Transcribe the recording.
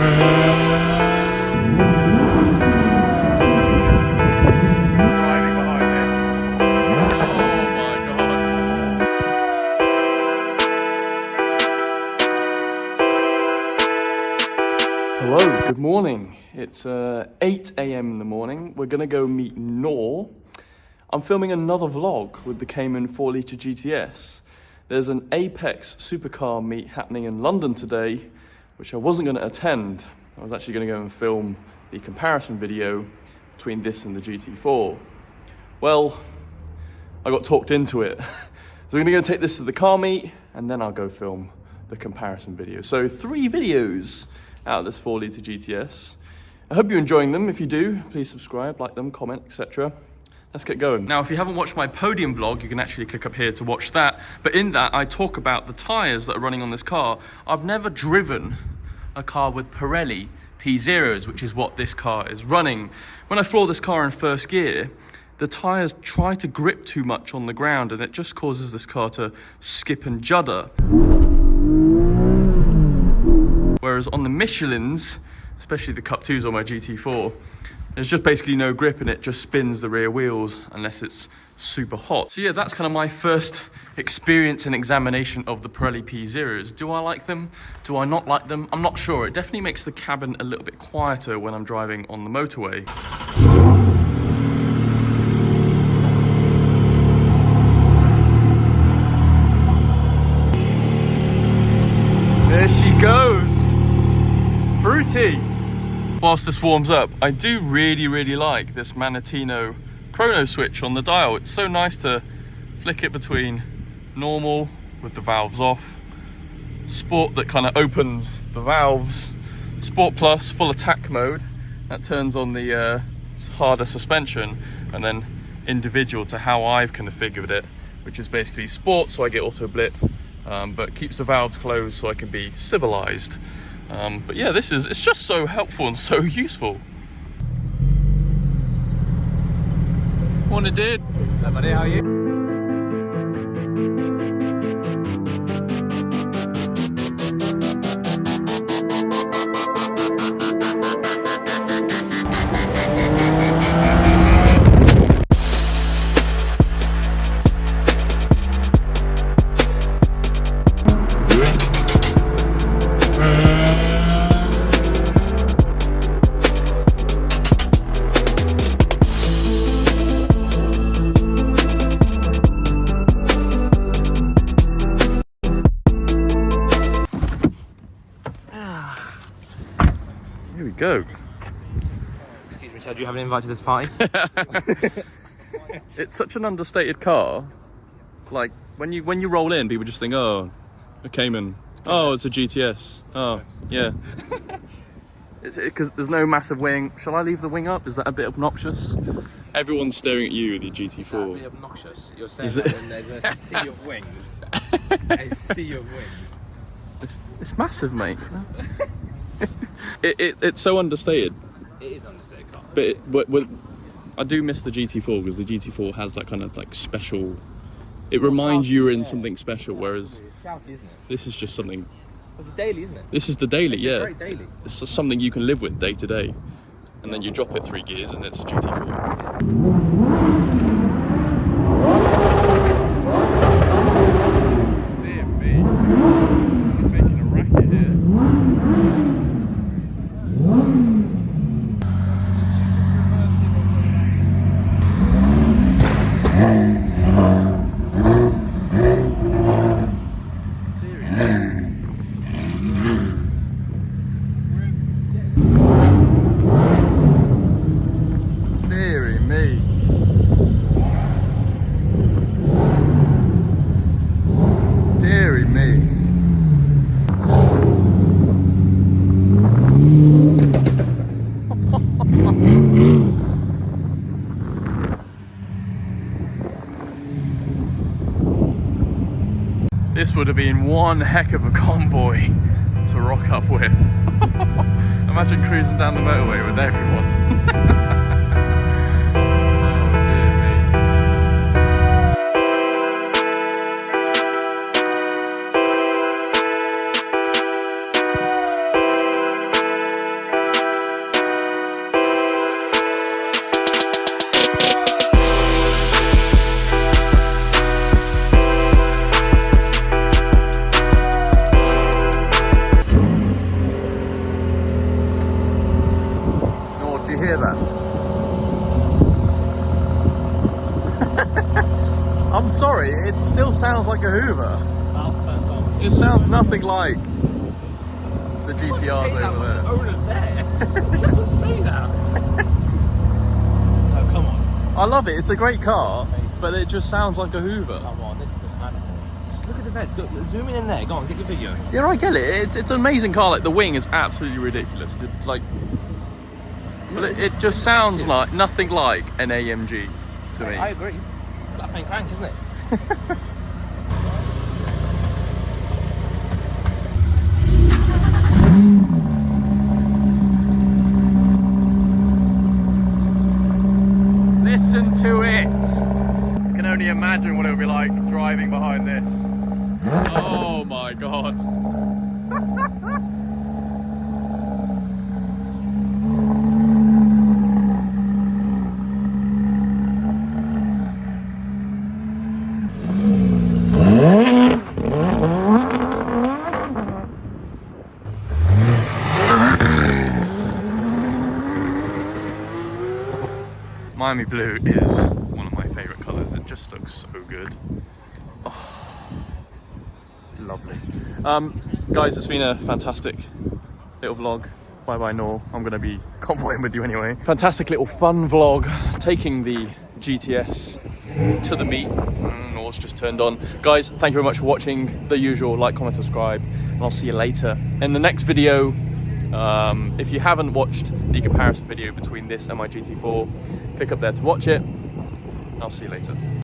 Driving behind this. Oh my god. Hello, good morning. It's 8 AM in the morning. We're gonna go meet Noor. I'm filming another vlog with the Cayman 4-litre GTS. There's an Apex Supercar meet happening in London today, which I wasn't gonna attend. I was actually gonna go and film the comparison video between this and the GT4. Well, I got talked into it. So I'm gonna go take this to the car meet and then I'll go film the comparison video. So 3 videos out of this 4-litre GTS. I hope you're enjoying them. If you do, please subscribe, like them, comment, etc. Let's get going. Now, if you haven't watched my podium vlog, you can actually click up here to watch that. But in that, I talk about the tires that are running on this car. I've never driven a car with Pirelli P0s, which is what this car is running. When I floor this car in first gear, the tires try to grip too much on the ground and it just causes this car to skip and judder. Whereas on the Michelins, especially the Cup 2s on my GT4, there's just basically no grip and it just spins the rear wheels unless it's super hot. So yeah, that's kind of my first experience and examination of the Pirelli P0s. Do I like them? Do I not like them? I'm not sure. It definitely makes the cabin a little bit quieter when I'm driving on the motorway. There she goes. Fruity. Whilst this warms up, I do really like this Manatino chrono switch on the dial. It's so nice to flick it between normal with the valves off, sport that kind of opens the valves, sport plus full attack mode that turns on the harder suspension, and then individual to how I've kind of figured it, which is basically sport so I get auto blip, but keeps the valves closed so I can be civilized. But yeah, it's just so helpful and so useful. Morning, dude. Hello, buddy, how are you? Here we go. Excuse me, sir, do you have an invite to this party? It's such an understated car. Like when you roll in, people just think, oh, a Cayman. Oh, it's a GTS. Oh, yeah. Because there's no massive wing. Shall I leave the wing up? Is that a bit obnoxious? Everyone's staring at you with your GT4. That'd be obnoxious. You're saying Is that it? when there's a sea of wings. A sea of wings. It's massive, mate. It's so understated. It is understated car. But I do miss the GT4 because the GT4 has that kind of like special. It reminds you you're in something special, whereas It's shouty, isn't it? this is just something. It's a daily, isn't it? This is the daily, It's yeah. very daily. It's just something you can live with day to day, and then you drop it 3 gears and it's a GT4. Dear me, it's making a racket here. Deary me. Deary me. This would have been one heck of a convoy to rock up with. Imagine cruising down the motorway with everyone. sorry, it still sounds like a Hoover. Valve turned on. It sounds nothing like the GTRs Say that over when there. the owner's there. You can't say that. Oh, come on. I love it. It's a great car, but it just sounds like a Hoover. Come on, this is an animal. Just look at the vents. Go, zoom in there. Go on, get your video. Yeah, I get it. It's an amazing car. Like the wing is absolutely ridiculous. It's like, but it just sounds like nothing like an AMG to me. I agree. Flat paint crank, isn't it? Listen to it. I can only imagine what it would be like driving behind this. Oh my god. Miami blue is one of my favourite colours. It just looks so good. Oh, lovely. Guys, it's been a fantastic little vlog. Bye bye, Nor. I'm going to be convoying with you anyway. Fantastic little fun vlog, taking the GTS to the meet. Nor's just turned on. Guys, thank you very much for watching. The usual, like, comment, subscribe, and I'll see you later. In the next video, if you haven't watched the comparison video between this and my GT4, click up there to watch it. I'll see you later.